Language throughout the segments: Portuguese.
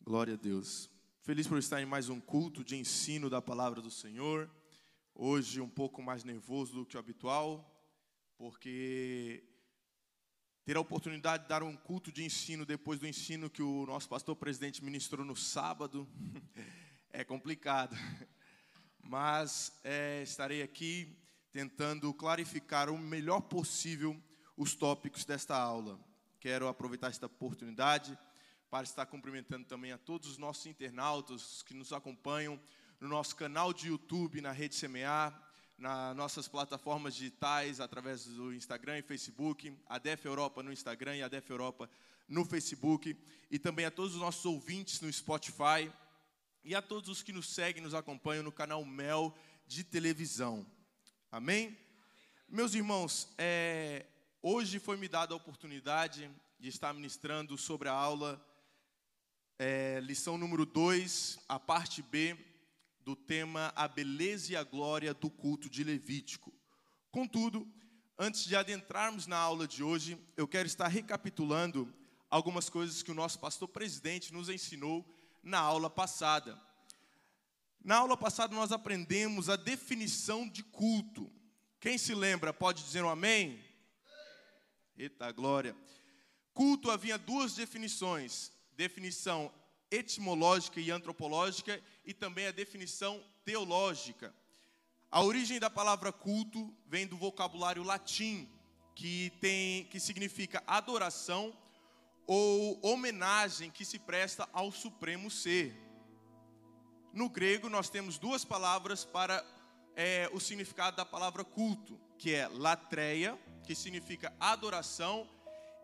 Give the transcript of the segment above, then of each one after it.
Glória a Deus. Feliz por estar em mais um culto de ensino da palavra do Senhor. Hoje um pouco mais nervoso do que o habitual, porque ter a oportunidade de dar um culto de ensino depois do ensino que o nosso pastor presidente ministrou no sábado é complicado. Mas estarei aqui tentando clarificar o melhor possível os tópicos desta aula. Quero aproveitar esta oportunidade para estar cumprimentando também a todos os nossos internautas que nos acompanham no nosso canal de YouTube, na Rede Semear, nas nossas plataformas digitais, através do Instagram e Facebook, a DEF Europa no Instagram e a DEF Europa no Facebook, e também a todos os nossos ouvintes no Spotify, e a todos os que nos seguem, nos acompanham no canal Mel de televisão. Amém? Meus irmãos, hoje foi me dada a oportunidade de estar ministrando sobre a aula lição número 2, a parte B, do tema A Beleza e a Glória do Culto de Levítico. Contudo, antes de adentrarmos na aula de hoje, eu quero estar recapitulando algumas coisas que o nosso pastor presidente nos ensinou na aula passada. Na aula passada nós aprendemos a definição de culto. Quem se lembra pode dizer um amém? Eita glória! Culto havia duas definições. Definição etimológica e antropológica e também a definição teológica. A origem da palavra culto vem do vocabulário latim, que significa adoração ou homenagem que se presta ao supremo ser. No grego nós temos duas palavras para o significado da palavra culto, que é latreia, que significa adoração,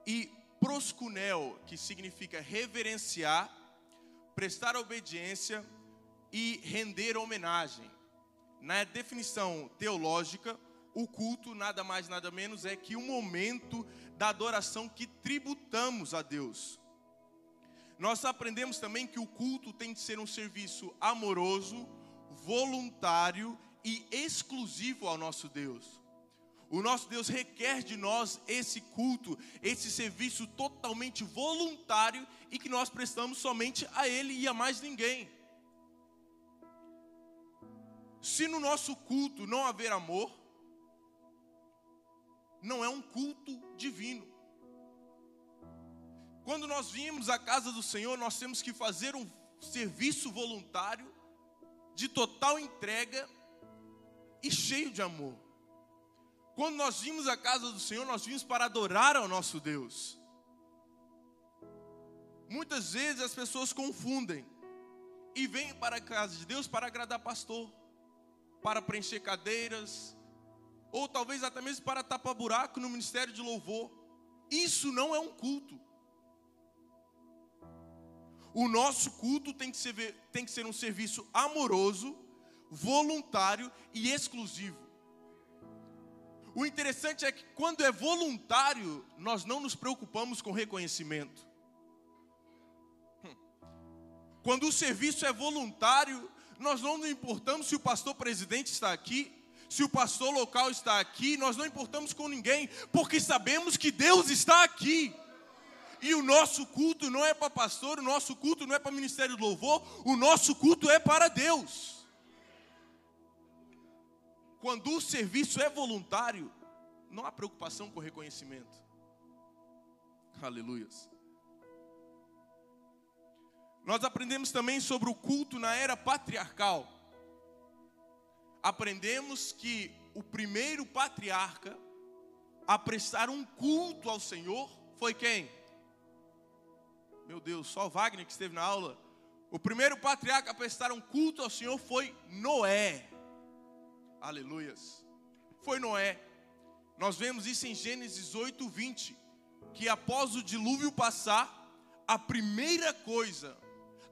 e proskuneo, que significa reverenciar, prestar obediência e render homenagem. Na definição teológica, o culto nada mais nada menos é que o momento da adoração que tributamos a Deus. Nós aprendemos também que o culto tem de ser um serviço amoroso, voluntário e exclusivo ao nosso Deus. O nosso Deus requer de nós esse culto, esse serviço totalmente voluntário e que nós prestamos somente a Ele e a mais ninguém. Se no nosso culto não haver amor, não é um culto divino. Quando nós viemos à casa do Senhor, nós temos que fazer um serviço voluntário, de total entrega e cheio de amor. Quando nós vimos a casa do Senhor, nós vimos para adorar ao nosso Deus. Muitas vezes as pessoas confundem e vêm para a casa de Deus para agradar pastor, para preencher cadeiras, ou talvez até mesmo para tapar buraco no ministério de louvor. Isso não é um culto. O nosso culto tem que ser um serviço amoroso, voluntário e exclusivo. O interessante é que quando é voluntário, nós não nos preocupamos com reconhecimento. Quando o serviço é voluntário, nós não nos importamos se o pastor presidente está aqui, se o pastor local está aqui, nós não importamos com ninguém, porque sabemos que Deus está aqui. E o nosso culto não é para pastor, o nosso culto não é para ministério de louvor, o nosso culto é para Deus. Quando o serviço é voluntário, não há preocupação com reconhecimento. Aleluias. Nós aprendemos também sobre o culto na era patriarcal. Aprendemos que o primeiro patriarca a prestar um culto ao Senhor foi quem? Meu Deus, só Wagner que esteve na aula. O primeiro patriarca a prestar um culto ao Senhor foi Noé. Aleluias. Foi Noé. Nós vemos isso em Gênesis 8:20, que após o dilúvio passar, a primeira coisa,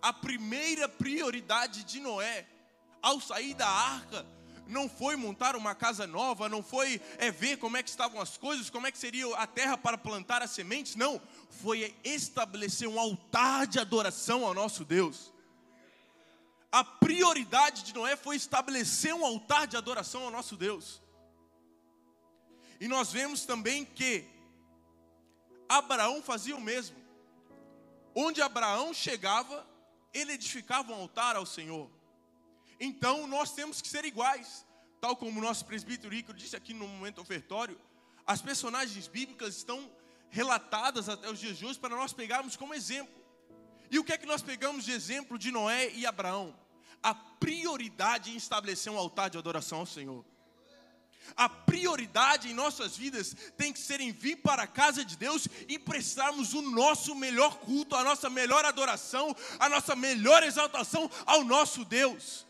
a primeira prioridade de Noé, ao sair da arca, não foi montar uma casa nova, não foi ver como é que estavam as coisas, como é que seria a terra para plantar as sementes, não, foi estabelecer um altar de adoração ao nosso Deus. A prioridade de Noé foi estabelecer um altar de adoração ao nosso Deus. E nós vemos também que Abraão fazia o mesmo. Onde Abraão chegava, ele edificava um altar ao Senhor. Então nós temos que ser iguais. Tal como o nosso presbítero Rico disse aqui no momento ofertório, as personagens bíblicas estão relatadas até os dias de hoje para nós pegarmos como exemplo. E o que é que nós pegamos de exemplo de Noé e Abraão? A prioridade em estabelecer um altar de adoração ao Senhor. A prioridade em nossas vidas tem que ser em vir para a casa de Deus e prestarmos o nosso melhor culto, a nossa melhor adoração, a nossa melhor exaltação ao nosso Deus.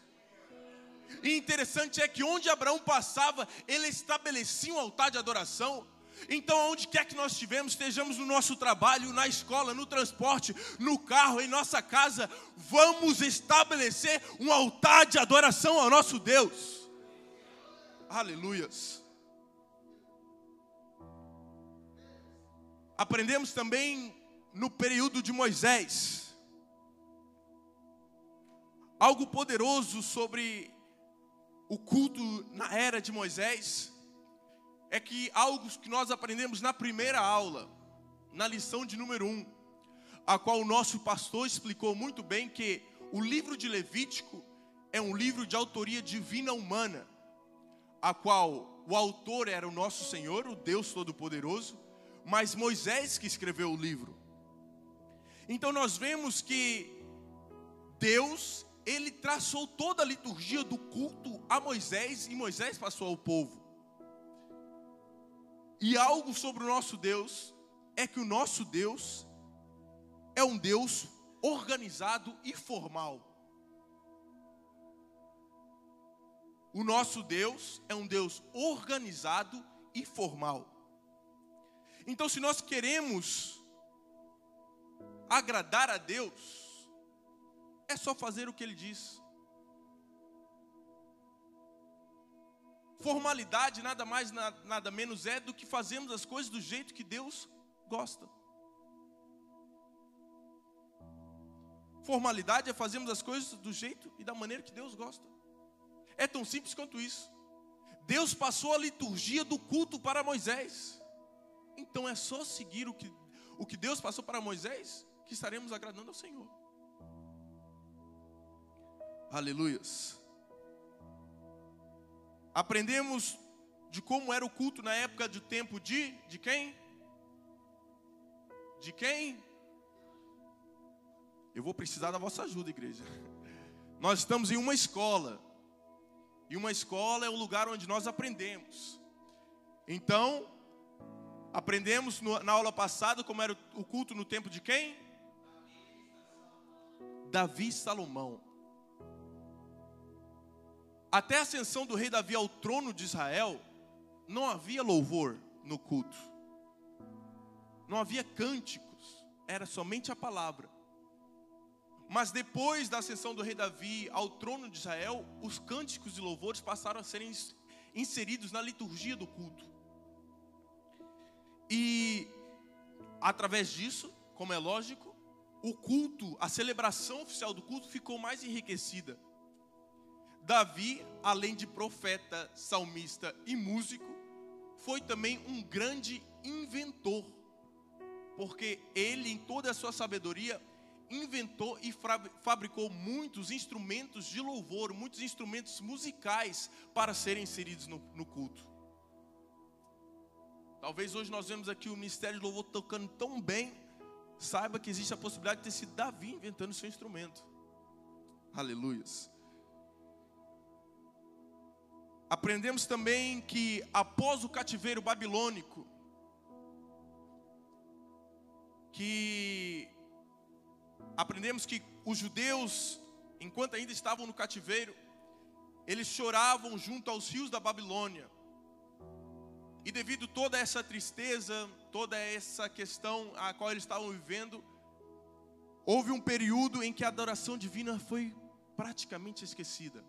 E interessante é que onde Abraão passava, ele estabelecia um altar de adoração. Então, onde quer que nós estivermos, estejamos no nosso trabalho, na escola, no transporte, no carro, em nossa casa, vamos estabelecer um altar de adoração ao nosso Deus. Aleluias. Aprendemos também no período de Moisés algo poderoso sobre o culto na era de Moisés. É que algo que nós aprendemos na primeira aula, na lição de número 1, a qual o nosso pastor explicou muito bem que o livro de Levítico é um livro de autoria divina humana, a qual o autor era o nosso Senhor, o Deus Todo-Poderoso, mas Moisés que escreveu o livro. Então nós vemos que Deus, ele traçou toda a liturgia do culto a Moisés e Moisés passou ao povo. E algo sobre o nosso Deus é que o nosso Deus é um Deus organizado e formal. O nosso Deus é um Deus organizado e formal. Então, se nós queremos agradar a Deus, é só fazer o que Ele diz. Formalidade nada mais, nada menos é do que fazermos as coisas do jeito que Deus gosta. Formalidade é fazermos as coisas do jeito e da maneira que Deus gosta. É tão simples quanto isso. Deus passou a liturgia do culto para Moisés. Então é só seguir o que Deus passou para Moisés que estaremos agradando ao Senhor. Aleluias. Aprendemos de como era o culto na época do tempo de quem? De quem? Eu vou precisar da vossa ajuda, igreja. Nós estamos em uma escola. E uma escola é o lugar onde nós aprendemos. Então, aprendemos na aula passada como era o culto no tempo de quem? Davi e Salomão. Até a ascensão do rei Davi ao trono de Israel, não havia louvor no culto. Não havia cânticos, era somente a palavra. Mas depois da ascensão do rei Davi ao trono de Israel, os cânticos e louvores passaram a serem inseridos na liturgia do culto. E através disso, como é lógico, o culto, a celebração oficial do culto ficou mais enriquecida. Davi, além de profeta, salmista e músico, foi também um grande inventor, porque ele, em toda a sua sabedoria, inventou e fabricou muitos instrumentos de louvor, muitos instrumentos musicais para serem inseridos no culto. Talvez hoje nós vemos aqui o ministério de louvor tocando tão bem, saiba que existe a possibilidade de ter sido Davi inventando o seu instrumento. Aleluias. Aprendemos também que após o cativeiro babilônico, aprendemos que os judeus, enquanto ainda estavam no cativeiro, eles choravam junto aos rios da Babilônia. E devido a toda essa tristeza, toda essa questão a qual eles estavam vivendo, houve um período em que a adoração divina foi praticamente esquecida.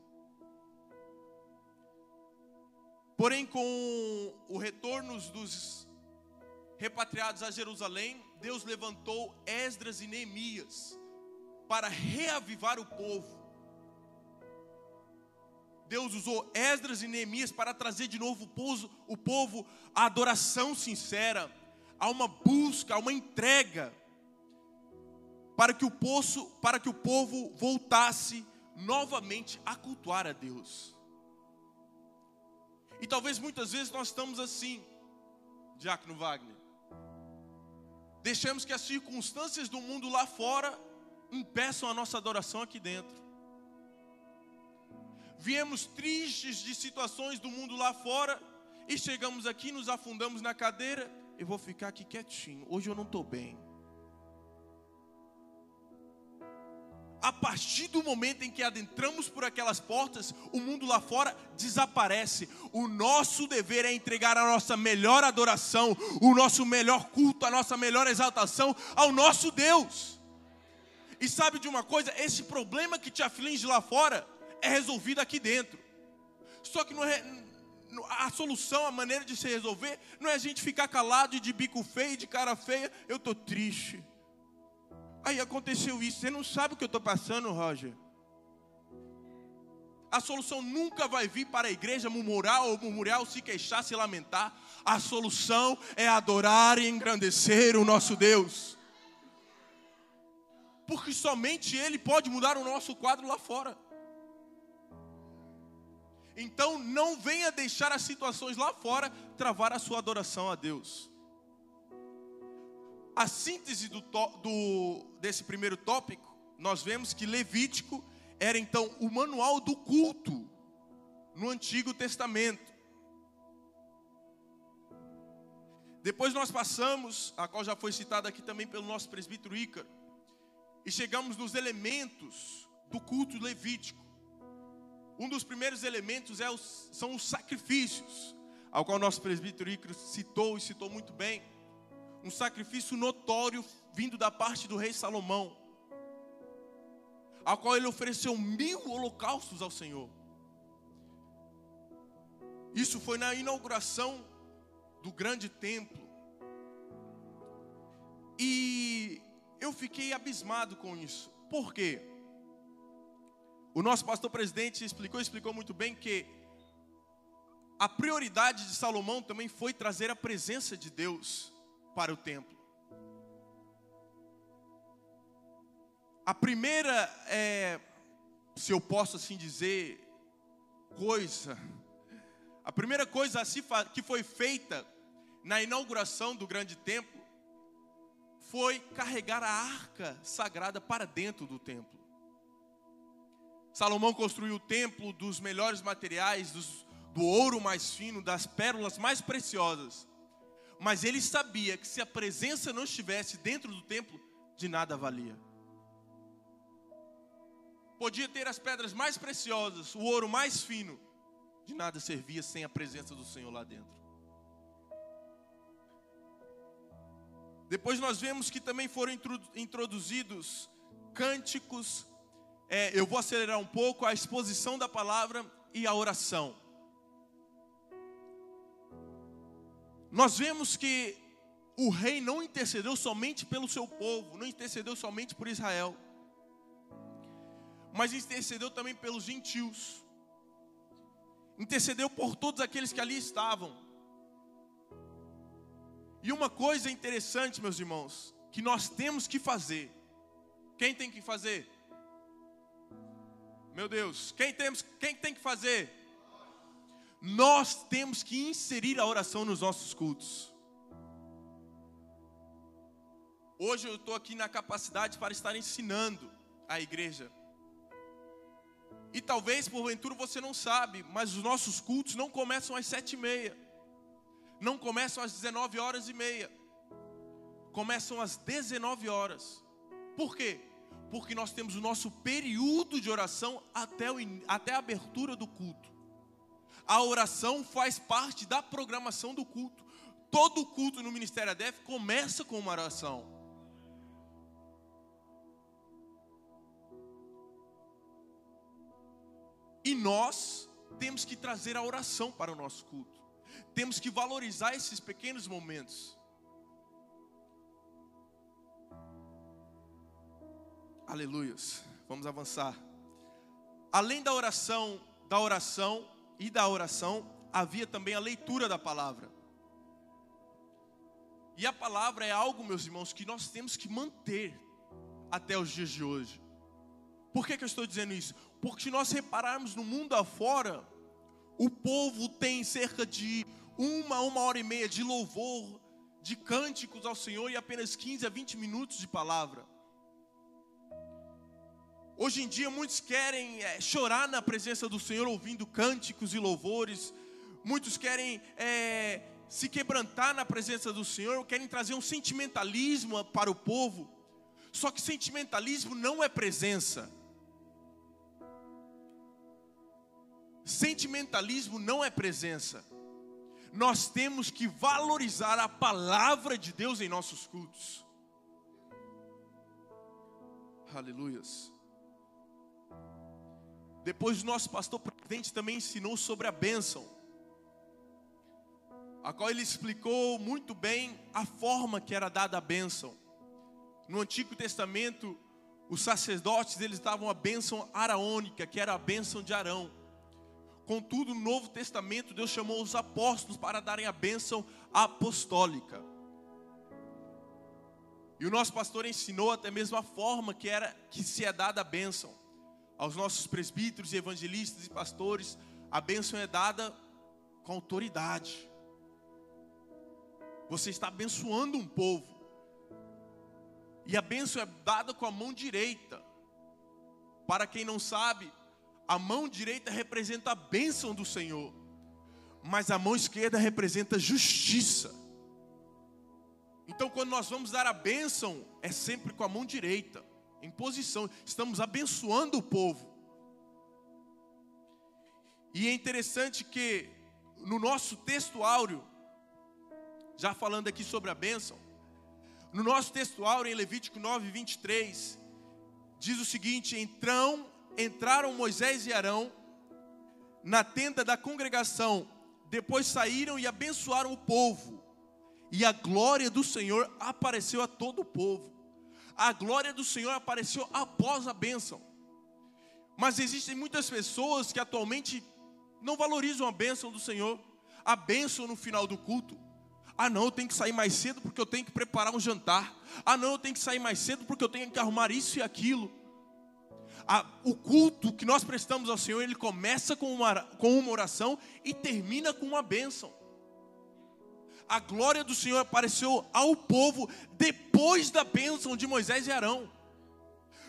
Porém, com o retorno dos repatriados a Jerusalém, Deus levantou Esdras e Neemias para reavivar o povo. Deus usou Esdras e Neemias para trazer de novo o povo à adoração sincera, a uma busca, a uma entrega. para que o povo voltasse novamente a cultuar a Deus. E talvez muitas vezes nós estamos assim, Diácono Wagner. Deixamos que as circunstâncias do mundo lá fora impeçam a nossa adoração aqui dentro. Viemos tristes de situações do mundo lá fora e chegamos aqui, nos afundamos na cadeira. Eu vou ficar aqui quietinho, hoje eu não estou bem. A partir do momento em que adentramos por aquelas portas, o mundo lá fora desaparece. O nosso dever é entregar a nossa melhor adoração, o nosso melhor culto, a nossa melhor exaltação ao nosso Deus. E sabe de uma coisa? Esse problema que te aflige lá fora é resolvido aqui dentro. Só que a solução, a maneira de se resolver, não é a gente ficar calado e de bico feio, de cara feia. Eu estou triste. Aí aconteceu isso. Você não sabe o que eu estou passando, Roger. A solução nunca vai vir para a igreja murmurar ou se queixar, se lamentar. A solução é adorar e engrandecer o nosso Deus. Porque somente Ele pode mudar o nosso quadro lá fora. Então não venha deixar as situações lá fora travar a sua adoração a Deus. A síntese desse primeiro tópico, nós vemos que Levítico era então o manual do culto no Antigo Testamento. Depois nós passamos, a qual já foi citada aqui também pelo nosso presbítero Ícaro, e chegamos nos elementos do culto levítico. Um dos primeiros elementos são os sacrifícios, ao qual o nosso presbítero Ícaro citou muito bem. Um sacrifício notório vindo da parte do rei Salomão, ao qual ele ofereceu 1000 holocaustos ao Senhor. Isso foi na inauguração do grande templo. E eu fiquei abismado com isso. Por quê? O nosso pastor presidente explicou muito bem que a prioridade de Salomão também foi trazer a presença de Deus para o templo. A primeira, se eu posso assim dizer, a primeira coisa que foi feita na inauguração do grande templo foi carregar a arca sagrada para dentro do templo. Salomão construiu o templo dos melhores materiais, do ouro mais fino, das pérolas mais preciosas. Mas ele sabia que se a presença não estivesse dentro do templo, de nada valia. Podia ter as pedras mais preciosas, o ouro mais fino, de nada servia sem a presença do Senhor lá dentro. Depois nós vemos que também foram introduzidos cânticos, eu vou acelerar um pouco, a exposição da palavra e a oração. Nós vemos que o rei não intercedeu somente pelo seu povo, não intercedeu somente por Israel, mas intercedeu também pelos gentios, intercedeu por todos aqueles que ali estavam. E uma coisa interessante, meus irmãos, que nós temos que fazer. Quem tem que fazer? Meu Deus, quem tem que fazer? Nós temos que inserir a oração nos nossos cultos. Hoje eu estou aqui na capacidade para estar ensinando a igreja. E talvez porventura você não sabe, mas os nossos cultos não começam às 7h30. Não começam às 19h30. Começam às 19h. Por quê? Porque nós temos o nosso período de oração até a abertura do culto. A oração faz parte da programação do culto. Todo culto no Ministério ADEF começa com uma oração. E nós temos que trazer a oração para o nosso culto. Temos que valorizar esses pequenos momentos. Aleluias. Vamos avançar. Além da oração, havia também a leitura da palavra. E a palavra é algo, meus irmãos, que nós temos que manter. até os dias de hoje. Por que eu estou dizendo isso? Porque se nós repararmos no mundo afora, o povo tem cerca de uma hora e meia de louvor, de cânticos ao Senhor e apenas 15 a 20 minutos de palavra. Hoje em dia muitos querem chorar na presença do Senhor ouvindo cânticos e louvores. Muitos querem se quebrantar na presença do Senhor, querem trazer um sentimentalismo para o povo. Só que sentimentalismo não é presença. Sentimentalismo não é presença. Nós temos que valorizar a palavra de Deus em nossos cultos. Aleluias. Depois o nosso pastor presidente também ensinou sobre a bênção, a qual ele explicou muito bem a forma que era dada a bênção. No Antigo Testamento, os sacerdotes eles davam a bênção araônica, que era a bênção de Arão. Contudo, no Novo Testamento, Deus chamou os apóstolos para darem a bênção apostólica. E o nosso pastor ensinou até mesmo a forma que se é dada a bênção. Aos nossos presbíteros, evangelistas e pastores, a bênção é dada com autoridade. Você está abençoando um povo. E a bênção é dada com a mão direita. Para quem não sabe, a mão direita representa a bênção do Senhor, mas a mão esquerda representa justiça. Então quando nós vamos dar a bênção, é sempre com a mão direita, em posição, estamos abençoando o povo. E é interessante que no nosso texto áureo, já falando aqui sobre a bênção, no nosso texto áureo em Levítico 9:23, diz o seguinte: entraram Moisés e Arão na tenda da congregação, depois saíram e abençoaram o povo, e a glória do Senhor apareceu a todo o povo. A glória do Senhor apareceu após a bênção. Mas existem muitas pessoas que atualmente não valorizam a bênção do Senhor, a bênção no final do culto. Ah não, eu tenho que sair mais cedo porque eu tenho que preparar um jantar. Ah não, eu tenho que sair mais cedo porque eu tenho que arrumar isso e aquilo. O culto que nós prestamos ao Senhor, ele começa com uma oração e termina com uma bênção. A glória do Senhor apareceu ao povo depois da bênção de Moisés e Arão.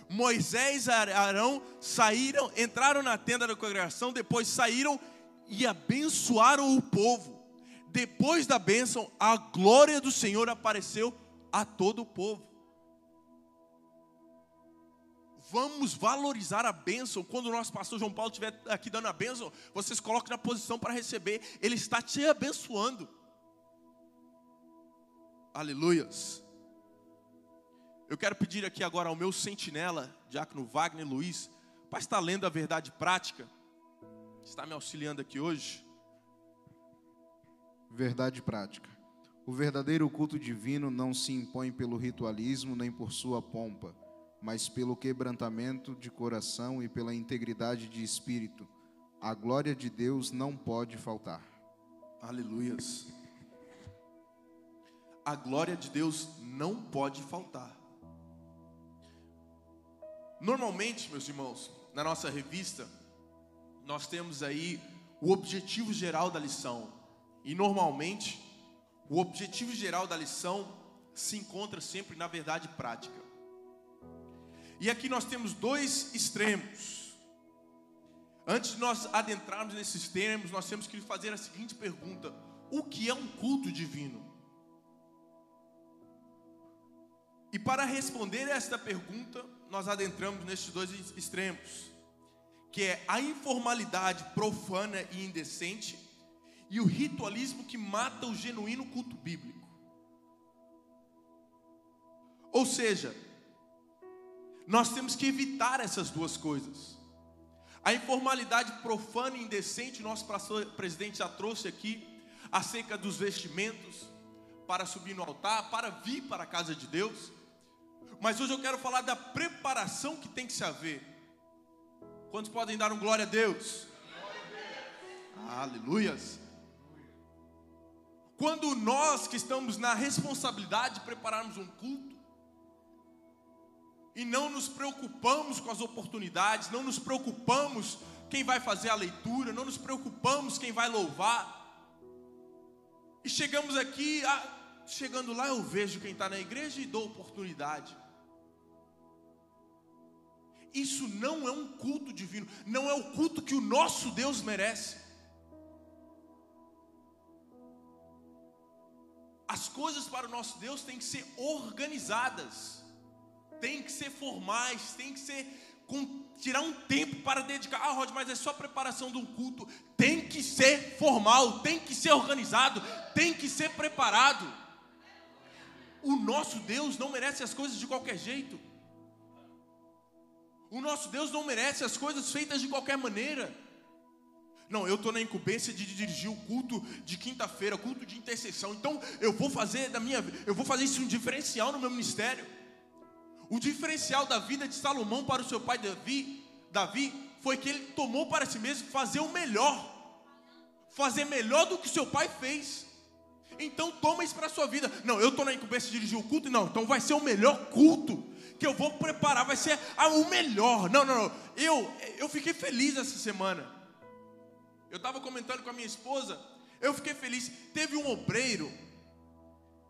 Moisés e Arão saíram, entraram na tenda da congregação, depois saíram e abençoaram o povo. Depois da bênção, a glória do Senhor apareceu a todo o povo. Vamos valorizar a bênção. Quando o nosso pastor João Paulo estiver aqui dando a bênção, vocês colocam na posição para receber. Ele está te abençoando. Aleluias. Eu quero pedir aqui agora ao meu sentinela, diácono Wagner Luiz, para estar lendo a verdade prática. Está me auxiliando aqui hoje. Verdade prática. O verdadeiro culto divino não se impõe pelo ritualismo nem por sua pompa, mas pelo quebrantamento de coração e pela integridade de espírito. A glória de Deus não pode faltar. Aleluias. A glória de Deus não pode faltar. Normalmente, meus irmãos, na nossa revista, nós temos aí o objetivo geral da lição. E normalmente, o objetivo geral da lição se encontra sempre na verdade prática. E aqui nós temos dois extremos. Antes de nós adentrarmos nesses termos, nós temos que fazer a seguinte pergunta: o que é um culto divino? E para responder esta pergunta, nós adentramos nesses dois extremos, que é a informalidade profana e indecente e o ritualismo que mata o genuíno culto bíblico. Ou seja, nós temos que evitar essas duas coisas. A informalidade profana e indecente, nosso pastor presidente já trouxe aqui, acerca dos vestimentos, para subir no altar, para vir para a casa de Deus. Mas hoje eu quero falar da preparação que tem que se haver. Quantos podem dar um glória a Deus? Aleluias. Quando nós que estamos na responsabilidade de prepararmos um culto, e não nos preocupamos com as oportunidades, não nos preocupamos quem vai fazer a leitura, não nos preocupamos quem vai louvar. E chegamos aqui, chegando lá eu vejo quem está na igreja e dou oportunidade. Isso não é um culto divino, não é o culto que o nosso Deus merece. As coisas para o nosso Deus têm que ser organizadas, têm que ser formais, têm que ser tirar um tempo para dedicar. Rod, mas é só preparação de um culto. Tem que ser formal, tem que ser organizado, tem que ser preparado. O nosso Deus não merece as coisas de qualquer jeito. O nosso Deus não merece as coisas feitas de qualquer maneira. Não, eu estou na incumbência de dirigir o culto de quinta-feira, culto de intercessão. Então eu vou fazer isso um diferencial no meu ministério. O diferencial da vida de Salomão para o seu pai Davi foi que ele tomou para si mesmo fazer o melhor. Fazer melhor do que seu pai fez. Então toma isso para a sua vida. Não, eu estou na incumbência de dirigir o culto. Não, então vai ser o melhor culto que eu vou preparar. Vai ser o melhor. Não. Eu fiquei feliz essa semana. Eu estava comentando com a minha esposa. Eu fiquei feliz. Teve um obreiro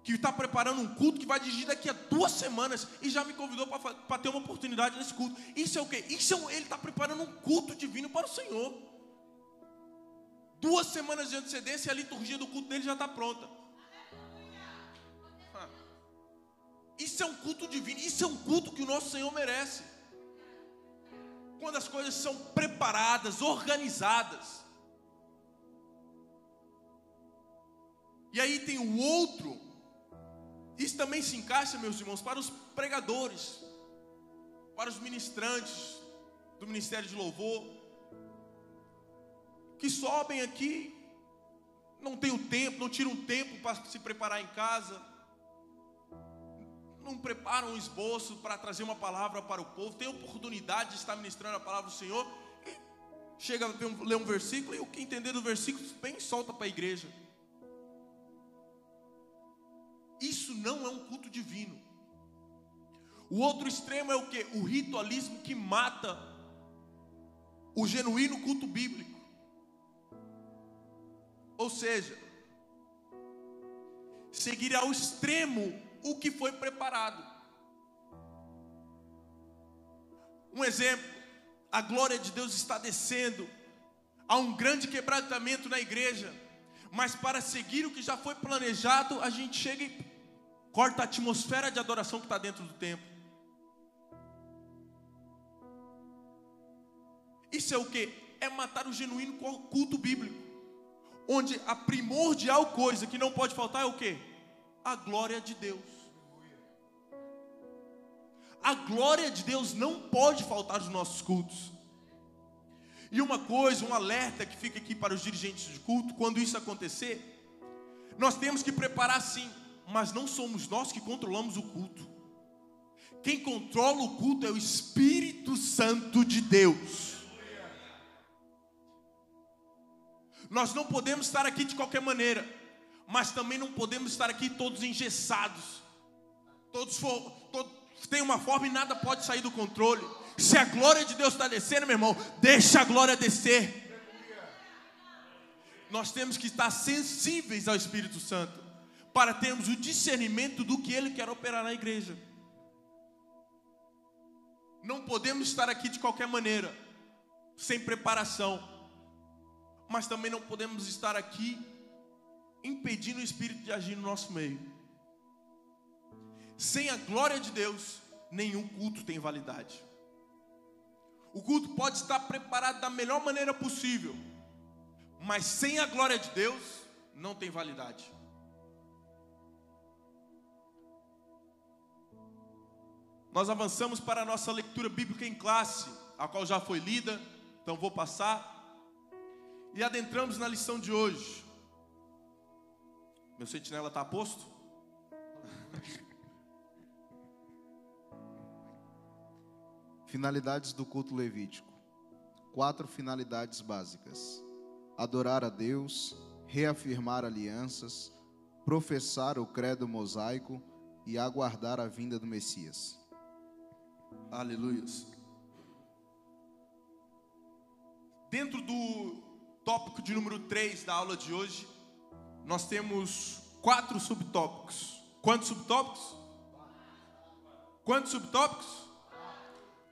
que está preparando um culto que vai dirigir daqui a 2 semanas e já me convidou para ter uma oportunidade nesse culto. Isso é o quê? Ele está preparando um culto divino para o Senhor. 2 semanas de antecedência e a liturgia do culto dele já está pronta. Isso é um culto divino, isso é um culto que o nosso Senhor merece. Quando as coisas são preparadas, organizadas. E aí tem o outro. Isso também se encaixa, meus irmãos, para os pregadores, para os ministrantes do Ministério de Louvor, que sobem aqui, não tem o tempo, não tiram um tempo para se preparar em casa, não preparam um esboço para trazer uma palavra para o povo, tem oportunidade de estar ministrando a palavra do Senhor, e chega a ler um versículo, e o que entender do versículo, bem solta para a igreja. Isso não é um culto divino. O outro extremo é o quê? O ritualismo que mata o genuíno culto bíblico. Ou seja, seguir ao extremo o que foi preparado. Um exemplo, a glória de Deus está descendo, há um grande quebrantamento na igreja, mas para seguir o que já foi planejado, a gente chega e corta a atmosfera de adoração que está dentro do templo. Isso é o quê? É matar o genuíno culto bíblico, onde a primordial coisa que não pode faltar é o quê? A glória de Deus. A glória de Deus não pode faltar nos nossos cultos. E uma coisa, um alerta que fica aqui para os dirigentes de culto: quando isso acontecer, nós temos que preparar sim, mas não somos nós que controlamos o culto. Quem controla o culto é o Espírito Santo de Deus. Nós não podemos estar aqui de qualquer maneira, mas também não podemos estar aqui todos engessados. Todos têm uma forma e nada pode sair do controle. Se a glória de Deus está descendo, meu irmão, deixa a glória descer. Nós temos que estar sensíveis ao Espírito Santo, para termos o discernimento do que Ele quer operar na igreja. Não podemos estar aqui de qualquer maneira, sem preparação, mas também não podemos estar aqui impedindo o Espírito de agir no nosso meio. Sem a glória de Deus, nenhum culto tem validade. O culto pode estar preparado da melhor maneira possível, mas sem a glória de Deus, não tem validade. Nós avançamos para a nossa leitura bíblica em classe, a qual já foi lida, então vou passar. E adentramos na lição de hoje. Meu sentinela está a posto? Finalidades do culto levítico. 4 finalidades básicas: adorar a Deus, reafirmar alianças, professar o credo mosaico e aguardar a vinda do Messias. Aleluias. Dentro do tópico de número 3 da aula de hoje, nós temos 4 subtópicos. Quantos subtópicos?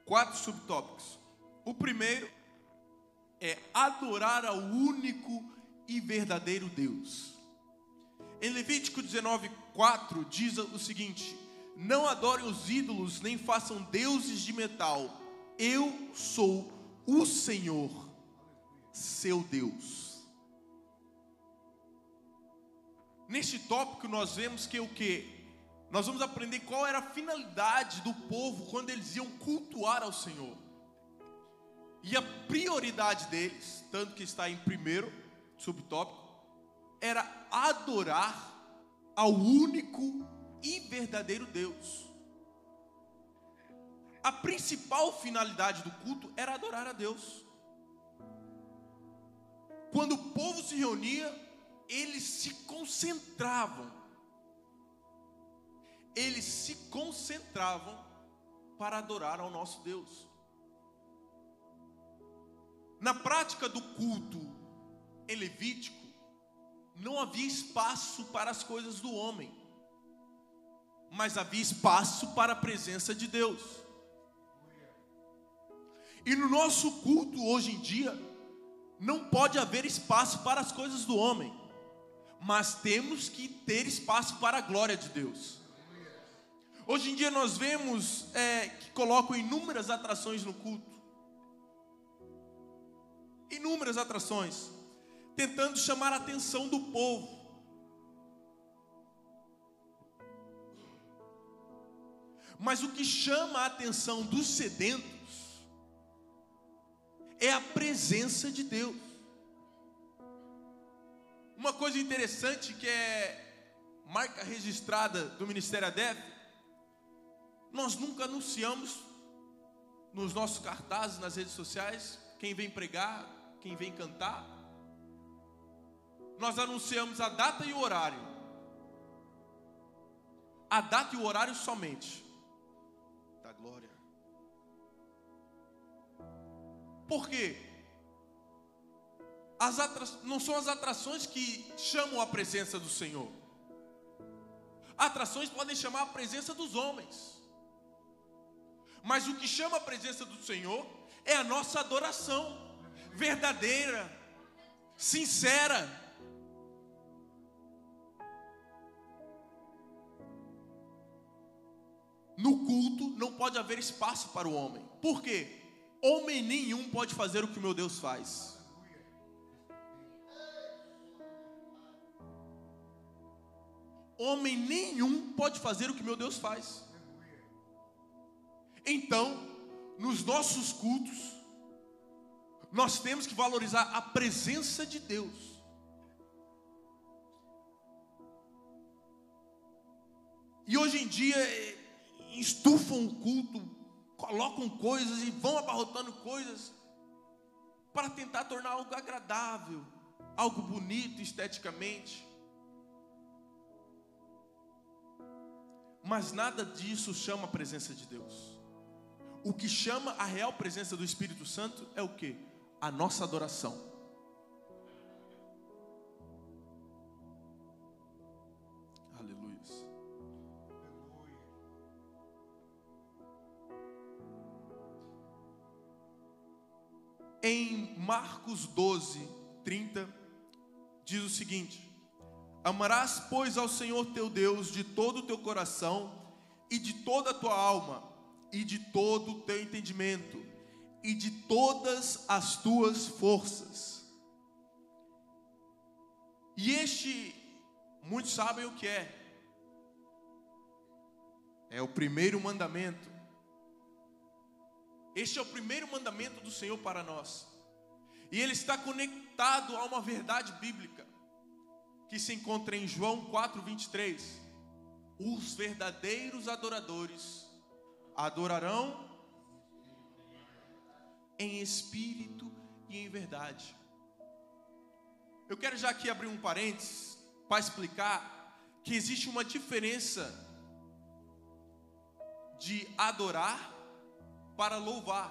4 subtópicos. O primeiro é adorar ao único e verdadeiro Deus. Em Levítico 19:4 diz o seguinte: não adorem os ídolos, nem façam deuses de metal. Eu sou o Senhor, seu Deus. Neste tópico nós vemos que o quê? Nós vamos aprender qual era a finalidade do povo quando eles iam cultuar ao Senhor. E a prioridade deles, tanto que está em primeiro subtópico, era adorar ao único e verdadeiro Deus. A principal finalidade do culto era adorar a Deus. Quando o povo se reunia, eles se concentravam. Eles se concentravam para adorar ao nosso Deus. Na prática do culto em Levítico, não havia espaço para as coisas do homem, mas havia espaço para a presença de Deus. E no nosso culto hoje em dia, não pode haver espaço para as coisas do homem, mas temos que ter espaço para a glória de Deus. Hoje em dia nós vemos que colocam inúmeras atrações no culto. Inúmeras atrações, tentando chamar a atenção do povo. Mas o que chama a atenção dos sedentos é a presença de Deus. Uma coisa interessante que é marca registrada do Ministério ADEF, nós nunca anunciamos nos nossos cartazes, nas redes sociais, quem vem pregar, quem vem cantar. Nós anunciamos a data e o horário. A data e o horário somente. Da glória. Por quê? Não são as atrações que chamam a presença do Senhor. Atrações podem chamar a presença dos homens. Mas o que chama a presença do Senhor é a nossa adoração verdadeira, sincera. No culto não pode haver espaço para o homem. Por quê? Homem nenhum pode fazer o que o meu Deus faz. Homem nenhum pode fazer o que meu Deus faz. Então, nos nossos cultos, nós temos que valorizar a presença de Deus. E hoje em dia estufam o culto, colocam coisas e vão abarrotando coisas para tentar tornar algo agradável, algo bonito esteticamente. Mas nada disso chama a presença de Deus. O que chama a real presença do Espírito Santo é o quê? A nossa adoração. Aleluia. Em Marcos 12:30 diz o seguinte: amarás, pois, ao Senhor teu Deus de todo o teu coração e de toda a tua alma e de todo o teu entendimento e de todas as tuas forças. E muitos sabem o que é. É o primeiro mandamento. Este é o primeiro mandamento do Senhor para nós. E ele está conectado a uma verdade bíblica que se encontra em João 4:23. Os verdadeiros adoradores adorarão em espírito e em verdade. Eu quero já aqui abrir um parênteses para explicar que existe uma diferença de adorar para louvar.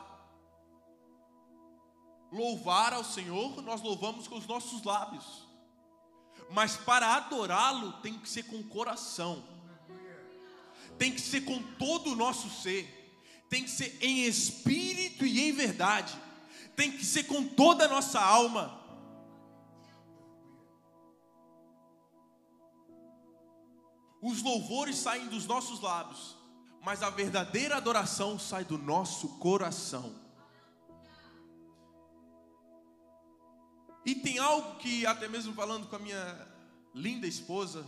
Louvar ao Senhor, nós louvamos com os nossos lábios. Mas para adorá-lo, tem que ser com o coração. Tem que ser com todo o nosso ser. Tem que ser em espírito e em verdade. Tem que ser com toda a nossa alma. Os louvores saem dos nossos lábios, mas a verdadeira adoração sai do nosso coração. E tem algo que, até mesmo falando com a minha linda esposa,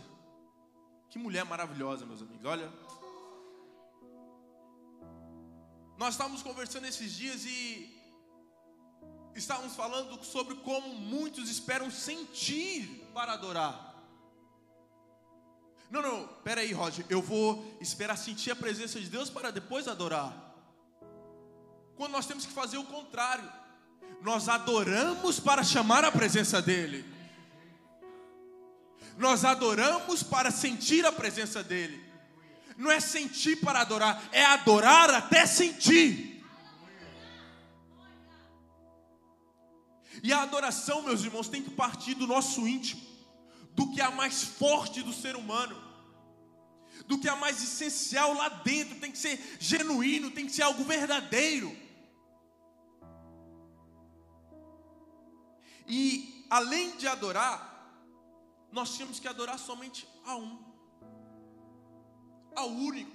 que mulher maravilhosa, meus amigos, olha. Nós estávamos conversando esses dias e estávamos falando sobre como muitos esperam sentir para adorar. Não, peraí, Roger, eu vou esperar sentir a presença de Deus para depois adorar. Quando nós temos que fazer o contrário. Nós adoramos para chamar a presença dEle. Nós adoramos para sentir a presença dEle. Não é sentir para adorar, é adorar até sentir. E a adoração, meus irmãos, tem que partir do nosso íntimo, do que é mais forte do ser humano, do que é mais essencial lá dentro. Tem que ser genuíno, tem que ser algo verdadeiro. E além de adorar, nós temos que adorar somente a um, ao único,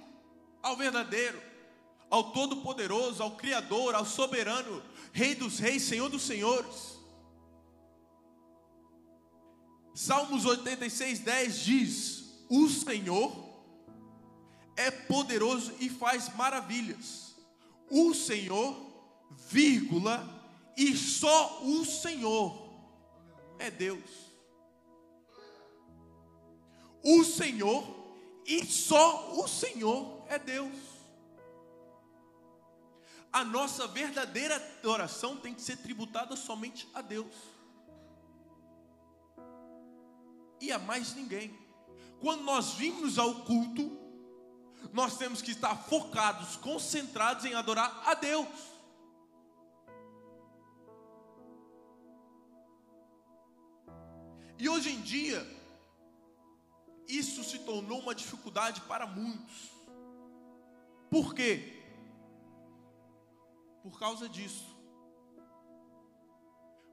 ao verdadeiro, ao todo-poderoso, ao Criador, ao soberano, Rei dos reis, Senhor dos senhores. Salmos 86:10 diz: o Senhor é poderoso e faz maravilhas. O Senhor, vírgula, e só o Senhor é Deus. O Senhor e só o Senhor é Deus. A nossa verdadeira adoração tem que ser tributada somente a Deus e a mais ninguém. Quando nós vimos ao culto, nós temos que estar focados, concentrados em adorar a Deus. E hoje em dia, isso se tornou uma dificuldade para muitos. Por quê? Por causa disso.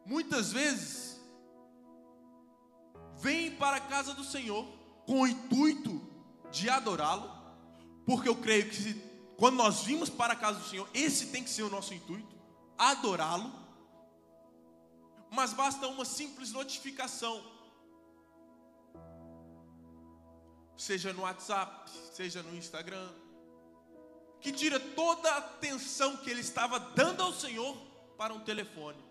Muitas vezes, vêm para a casa do Senhor com o intuito de adorá-lo, porque eu creio que quando nós vimos para a casa do Senhor, esse tem que ser o nosso intuito, adorá-lo. Mas basta uma simples notificação, seja no WhatsApp, seja no Instagram, que tira toda a atenção que ele estava dando ao Senhor para um telefone.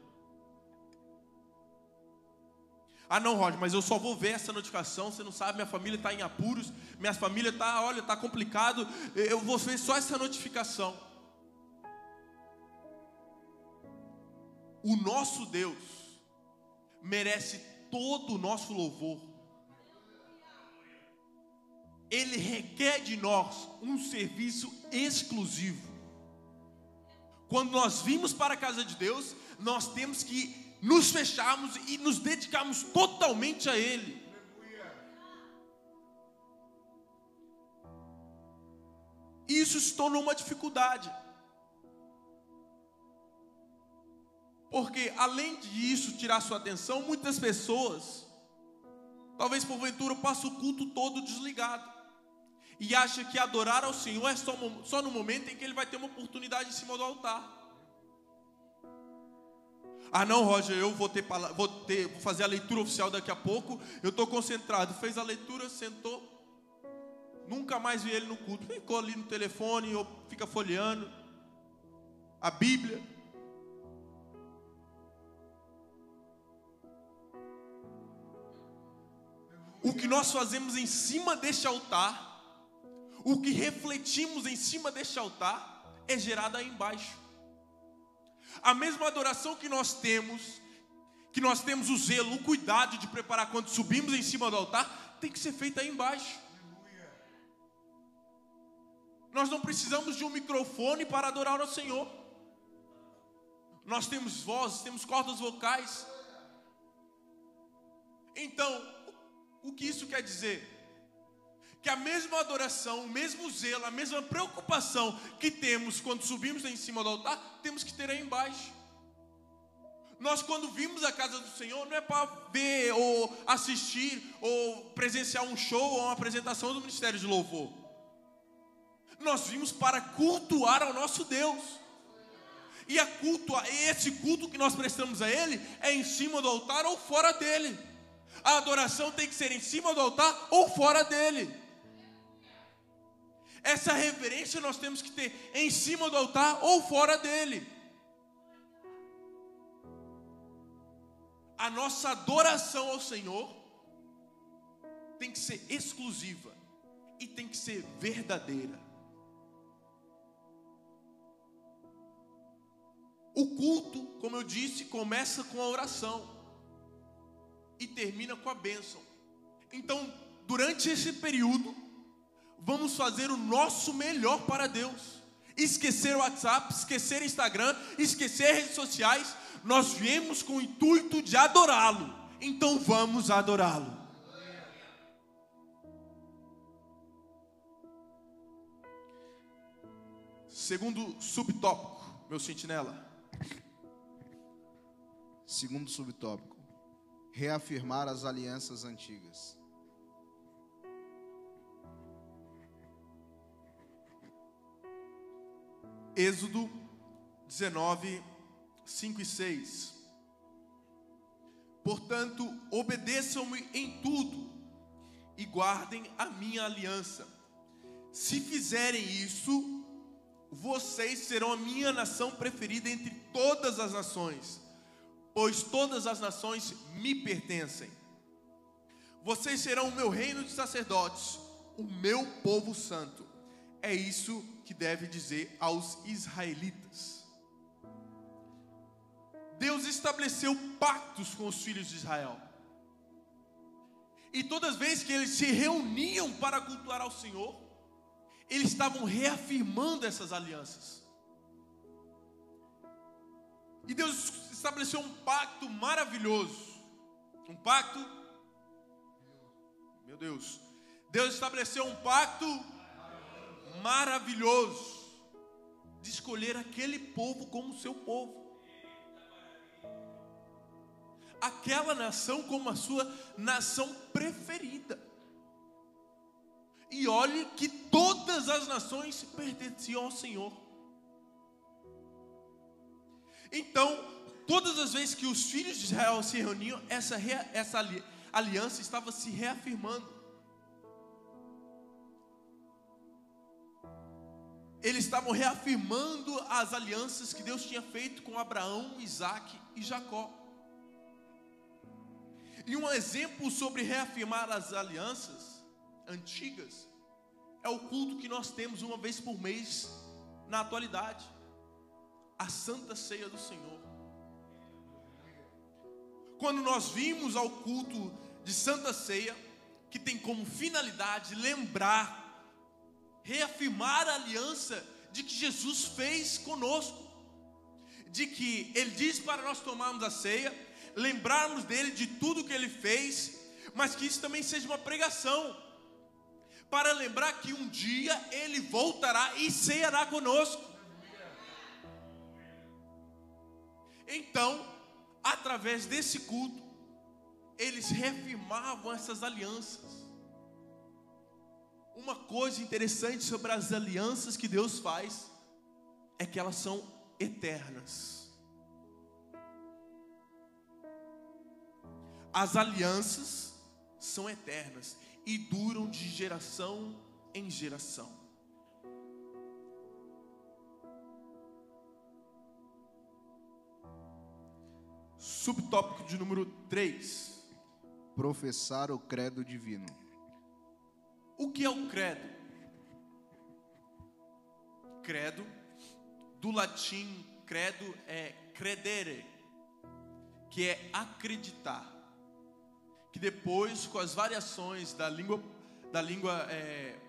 Ah não, Roger, mas eu só vou ver essa notificação, você não sabe, minha família está em apuros, minha família está complicado, eu vou ver só essa notificação. O nosso Deus merece todo o nosso louvor. Ele requer de nós um serviço exclusivo. Quando nós vimos para a casa de Deus, nós temos que nos fecharmos e nos dedicarmos totalmente a Ele. E isso se tornou uma dificuldade. Porque além disso tirar sua atenção, muitas pessoas, talvez porventura, passam o culto todo desligado. E acha que adorar ao Senhor é só no momento em que ele vai ter uma oportunidade em cima do altar. Ah não, Roger, eu vou fazer a leitura oficial daqui a pouco, eu estou concentrado. Fez a leitura, sentou, nunca mais vi ele no culto. Ficou ali no telefone, ou fica folheando a Bíblia. O que nós fazemos em cima deste altar, o que refletimos em cima deste altar, é gerado aí embaixo. A mesma adoração que nós temos o zelo, o cuidado de preparar quando subimos em cima do altar, tem que ser feita aí embaixo. Nós não precisamos de um microfone para adorar ao Senhor. Nós temos vozes, temos cordas vocais. Então, o que isso quer dizer? Que a mesma adoração, o mesmo zelo, a mesma preocupação que temos quando subimos lá em cima do altar, temos que ter aí embaixo. Nós, quando vimos a casa do Senhor, não é para ver ou assistir ou presenciar um show ou uma apresentação do Ministério de Louvor. Nós vimos para cultuar ao nosso Deus. E esse culto que nós prestamos a Ele é em cima do altar ou fora dele. A adoração tem que ser em cima do altar ou fora dele. Essa reverência nós temos que ter em cima do altar ou fora dele. A nossa adoração ao Senhor tem que ser exclusiva e tem que ser verdadeira. O culto, como eu disse, começa com a oração e termina com a bênção. Então, durante esse período, vamos fazer o nosso melhor para Deus. Esquecer o WhatsApp, esquecer o Instagram, esquecer redes sociais. Nós viemos com o intuito de adorá-lo. Então vamos adorá-lo. Segundo subtópico, meu sentinela. Segundo subtópico: reafirmar as alianças antigas. Êxodo 19, 5 e 6. Portanto, obedeçam-me em tudo e guardem a minha aliança. Se fizerem isso, vocês serão a minha nação preferida entre todas as nações, pois todas as nações me pertencem. Vocês serão o meu reino de sacerdotes, o meu povo santo. É isso que deve dizer aos israelitas. Deus estabeleceu pactos com os filhos de Israel. E todas as vezes que eles se reuniam para cultuar ao Senhor, eles estavam reafirmando essas alianças. E Deus estabeleceu um pacto maravilhoso. Um pacto, meu Deus, Deus estabeleceu um pacto maravilhoso de escolher aquele povo como seu povo. Aquela nação como a sua nação preferida. E olhe que todas as nações pertenciam ao Senhor. Então, todas as vezes que os filhos de Israel se reuniam, essa aliança estava se reafirmando. Eles estavam reafirmando as alianças que Deus tinha feito com Abraão, Isaque e Jacó. E um exemplo sobre reafirmar as alianças antigas é o culto que nós temos uma vez por mês na atualidade, a Santa Ceia do Senhor. Quando nós vimos ao culto de Santa Ceia, que tem como finalidade lembrar, reafirmar a aliança de que Jesus fez conosco, de que Ele diz para nós tomarmos a ceia, lembrarmos dele, de tudo que Ele fez, mas que isso também seja uma pregação, para lembrar que um dia Ele voltará e ceará conosco. Então, através desse culto, eles reafirmavam essas alianças. Uma coisa interessante sobre as alianças que Deus faz é que elas são eternas. As alianças são eternas e duram de geração em geração. Subtópico de número 3. Professar o credo divino. O que é o credo? Credo, do latim credo é credere, que é acreditar. Que depois, com as variações da língua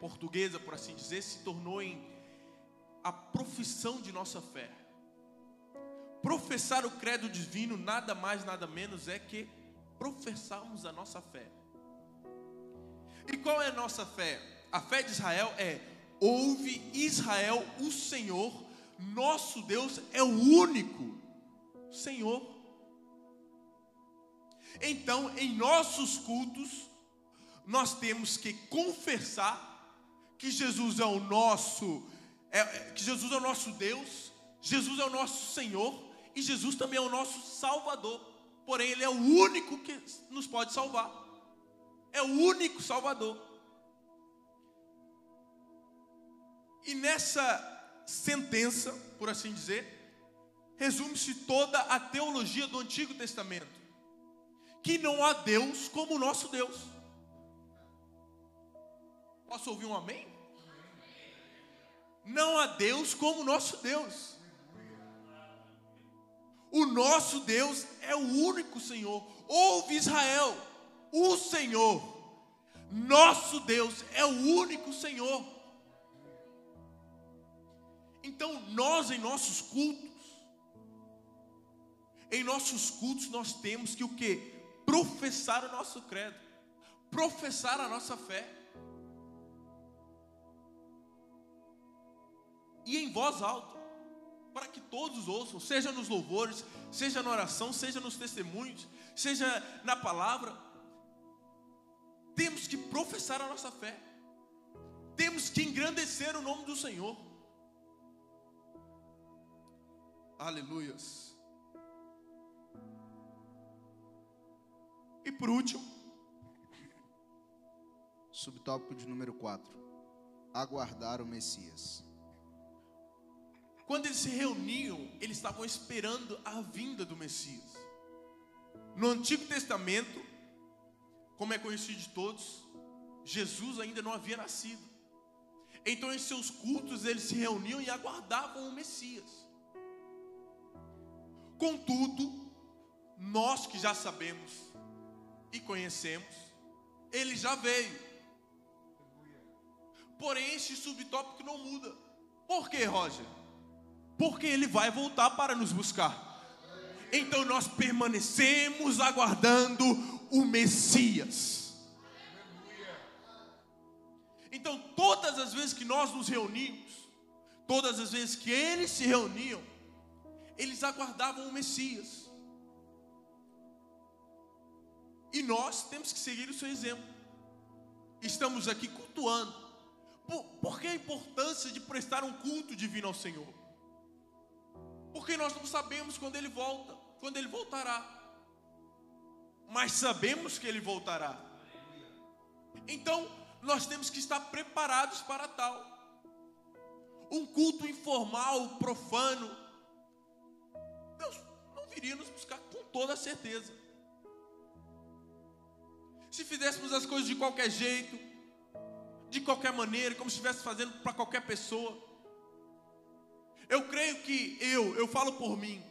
portuguesa, por assim dizer, se tornou em a profissão de nossa fé. professar o credo divino nada mais, nada menos é que professarmos a nossa fé. E qual é a nossa fé? A fé de Israel é: ouve Israel, o Senhor, nosso Deus é o único Senhor. Então, em nossos cultos, nós temos que confessar que Jesus é o nosso, que Jesus é o nosso Deus, Jesus é o nosso Senhor e Jesus também é o nosso Salvador. Porém, Ele é o único que nos pode salvar. É o único Salvador. E nessa sentença, por assim dizer, resume-se toda a teologia do Antigo Testamento, que não há Deus como o nosso Deus. Posso ouvir um amém? Não há Deus como o nosso Deus. O nosso Deus é o único Senhor. Ouve Israel, o Senhor, nosso Deus é o único Senhor. Então nós em nossos cultos nós temos que o quê? Professar o nosso credo, professar a nossa fé. E em voz alta, para que todos ouçam, seja nos louvores, seja na oração, seja nos testemunhos, seja na palavra. Temos que professar a nossa fé, temos que engrandecer o nome do Senhor. Aleluias. E por último, subtópico de número 4: aguardar o Messias. Quando eles se reuniam, eles estavam esperando a vinda do Messias. No Antigo Testamento, como é conhecido de todos, Jesus ainda não havia nascido. Então em seus cultos eles se reuniam e aguardavam o Messias. Contudo, nós que já sabemos e conhecemos, ele já veio. Porém este subtópico não muda. Por quê, Roger? Porque ele vai voltar para nos buscar. Então nós permanecemos aguardando o Messias. Então todas as vezes que nós nos reunimos, todas as vezes que eles se reuniam, eles aguardavam o Messias. E nós temos que seguir o seu exemplo. Estamos aqui cultuando. Por que a importância de prestar um culto divino ao Senhor? Porque nós não sabemos quando Ele volta, quando Ele voltará. Mas sabemos que Ele voltará. Então, nós temos que estar preparados para tal. Um culto informal, profano, Deus não viria nos buscar com toda certeza. Se fizéssemos as coisas de qualquer jeito, de qualquer maneira, como se estivesse fazendo para qualquer pessoa. Eu creio que eu falo por mim,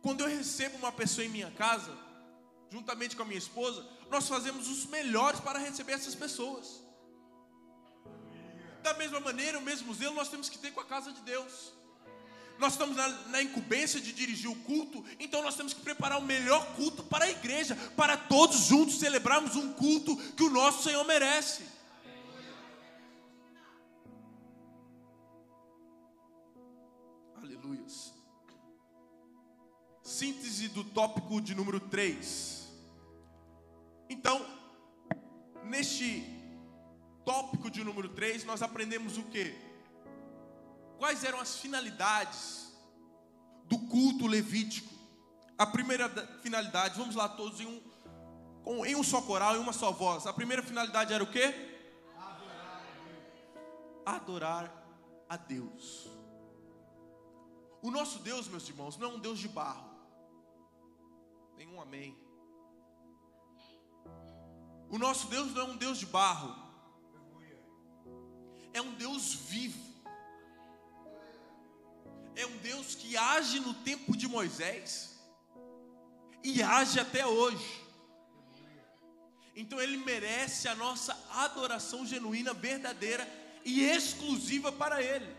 quando eu recebo uma pessoa em minha casa, juntamente com a minha esposa, nós fazemos os melhores para receber essas pessoas. Da mesma maneira, o mesmo zelo nós temos que ter com a casa de Deus. Nós estamos na incumbência de dirigir o culto, então nós temos que preparar o melhor culto para a igreja, para todos juntos celebrarmos um culto que o nosso Senhor merece. Aleluias. Síntese do tópico de número 3. Então, neste tópico de número 3, nós aprendemos o quê? Quais eram as finalidades do culto levítico? A primeira finalidade, vamos lá todos em um só coral, em uma só voz. A primeira finalidade era o quê? Adorar a Deus. O nosso Deus, meus irmãos, não é um Deus de barro. Nenhum amém. O nosso Deus não é um Deus de barro. É um Deus vivo. É um Deus que age no tempo de Moisés e age até hoje. Então Ele merece a nossa adoração genuína, verdadeira e exclusiva para Ele.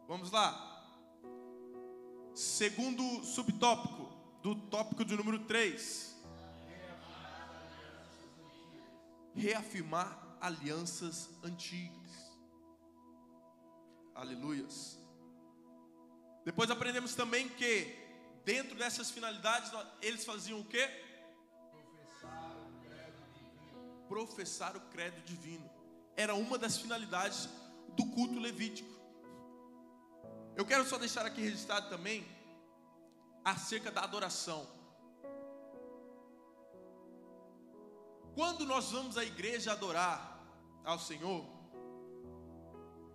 Vamos lá. Segundo subtópico, do tópico de número 3. Reafirmar alianças antigas. Aleluias. Depois aprendemos também que dentro dessas finalidades eles faziam o quê? Professar o credo divino. Era uma das finalidades do culto levítico. Eu quero só deixar aqui registrado também acerca da adoração. Quando nós vamos à igreja adorar ao Senhor,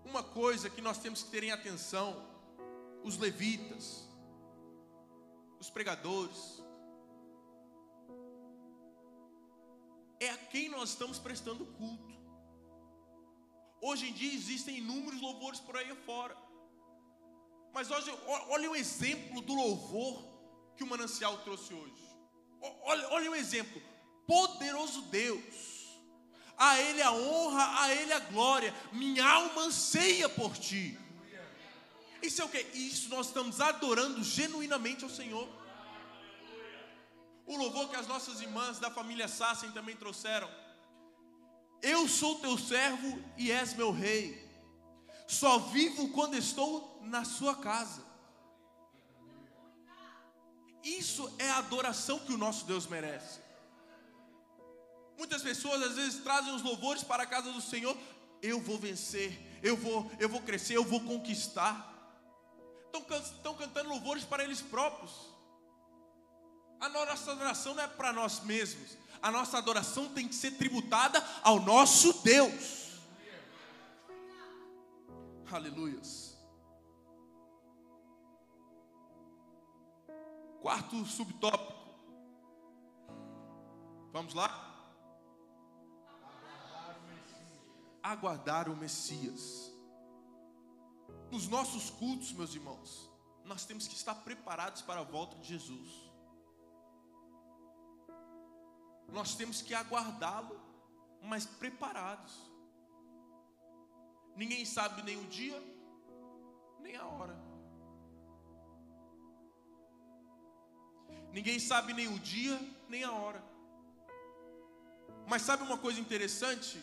uma coisa que nós temos que ter em atenção, os levitas, os pregadores, é a quem nós estamos prestando culto. Hoje em dia existem inúmeros louvores por aí afora. Mas hoje, olha o exemplo do louvor que o Manancial trouxe hoje. Olha o exemplo. Poderoso Deus, a Ele a honra, a Ele a glória. Minha alma anseia por Ti. Isso é o que? Isso nós estamos adorando genuinamente ao Senhor. O louvor que as nossas irmãs da família Sassen também trouxeram. Eu sou teu servo e és meu rei. Só vivo quando estou na sua casa. Isso é a adoração que o nosso Deus merece. Muitas pessoas às vezes trazem os louvores para a casa do Senhor. Eu vou vencer, eu vou crescer, eu vou conquistar. Estão cantando louvores para eles próprios. A nossa adoração não é para nós mesmos. A nossa adoração tem que ser tributada ao nosso Deus. Aleluias. Quarto subtópico. Vamos lá? Aguardar o Messias. Nos nossos cultos, meus irmãos, nós temos que estar preparados para a volta de Jesus. Nós temos que aguardá-lo, mas preparados. Ninguém sabe nem o dia, nem a hora. Ninguém sabe nem o dia, nem a hora. Mas sabe uma coisa interessante?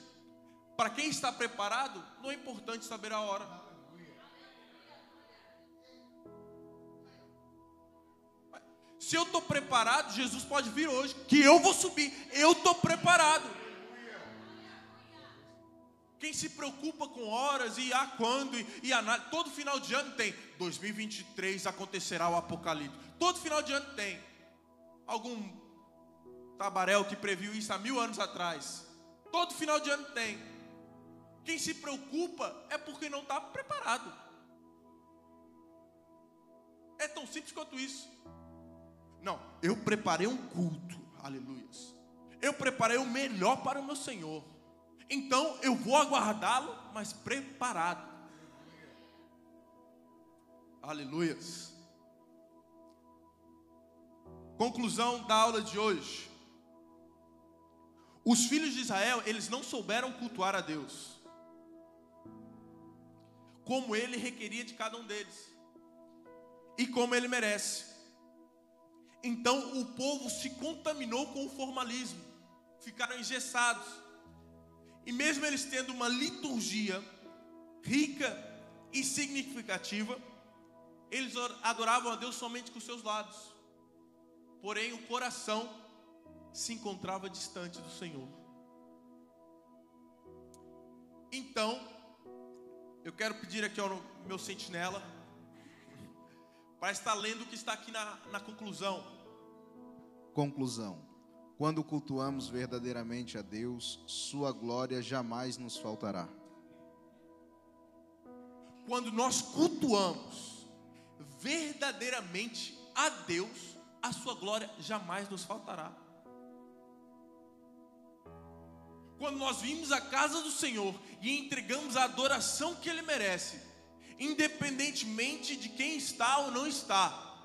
Para quem está preparado, não é importante saber a hora. Se eu estou preparado, Jesus pode vir hoje, que eu vou subir. Eu estou preparado. Quem se preocupa com horas e quando e análise, todo final de ano tem 2023 acontecerá o Apocalipse. Todo final de ano tem algum tabaréu que previu isso há 1000 anos atrás. Todo final de ano tem. Quem se preocupa é porque não está preparado. É tão simples quanto isso. Não, eu preparei um culto, aleluias. Eu preparei o melhor para o meu Senhor. Então eu vou aguardá-lo, mas preparado. Aleluias. Conclusão da aula de hoje. Os filhos de Israel, eles não souberam cultuar a Deus como Ele requeria de cada um deles e como Ele merece. Então o povo se contaminou com o formalismo, ficaram engessados. E mesmo eles tendo uma liturgia rica e significativa, eles adoravam a Deus somente com seus lábios. Porém o coração se encontrava distante do Senhor. Então, eu quero pedir aqui ao meu sentinela para estar lendo o que está aqui na conclusão. Conclusão. Quando cultuamos verdadeiramente a Deus, sua glória jamais nos faltará. Quando nós cultuamos verdadeiramente a Deus, a sua glória jamais nos faltará. Quando nós vimos a casa do Senhor e entregamos a adoração que Ele merece, independentemente de quem está ou não está,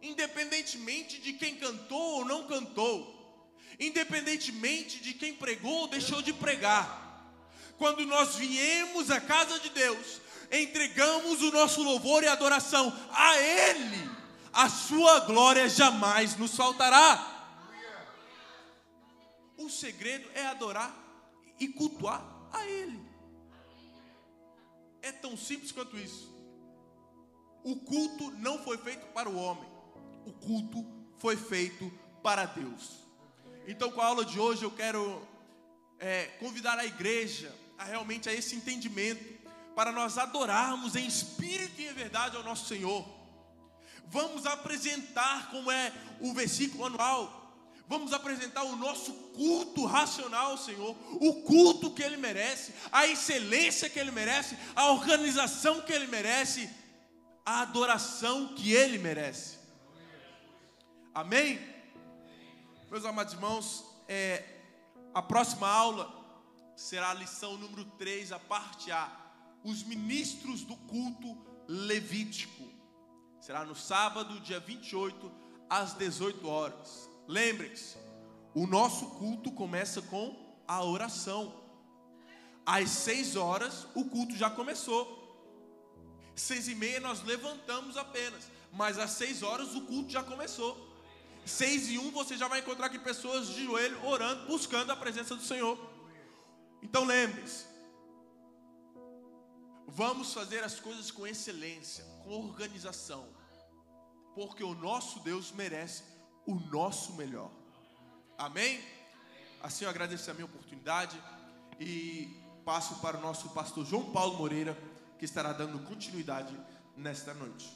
independentemente de quem cantou ou não cantou, independentemente de quem pregou ou deixou de pregar, quando nós viemos à casa de Deus, entregamos o nosso louvor e adoração a Ele, a sua glória jamais nos faltará. O segredo é adorar e cultuar a Ele. É tão simples quanto isso. O culto não foi feito para o homem, o culto foi feito para Deus. Então, com a aula de hoje, eu quero convidar a igreja a esse entendimento, para nós adorarmos em espírito e em verdade ao nosso Senhor. Vamos apresentar, como é o versículo anual, vamos apresentar o nosso culto racional ao Senhor, o culto que Ele merece, a excelência que Ele merece, a organização que Ele merece, a adoração que Ele merece. Amém? Meus amados irmãos, a próxima aula será a lição número 3, a parte A, os ministros do culto levítico. Será no sábado, dia 28, às 18 horas. Lembrem-se, o nosso culto começa com a oração. Às 6 horas, o culto já começou. 6h30 nós levantamos apenas, mas às 6 horas o culto já começou. 6h01 você já vai encontrar aqui pessoas de joelho orando, buscando a presença do Senhor. Então lembre-se, vamos fazer as coisas com excelência, com organização, porque o nosso Deus merece o nosso melhor. Amém? Assim eu agradeço a minha oportunidade e passo para o nosso pastor João Paulo Moreira, que estará dando continuidade nesta noite.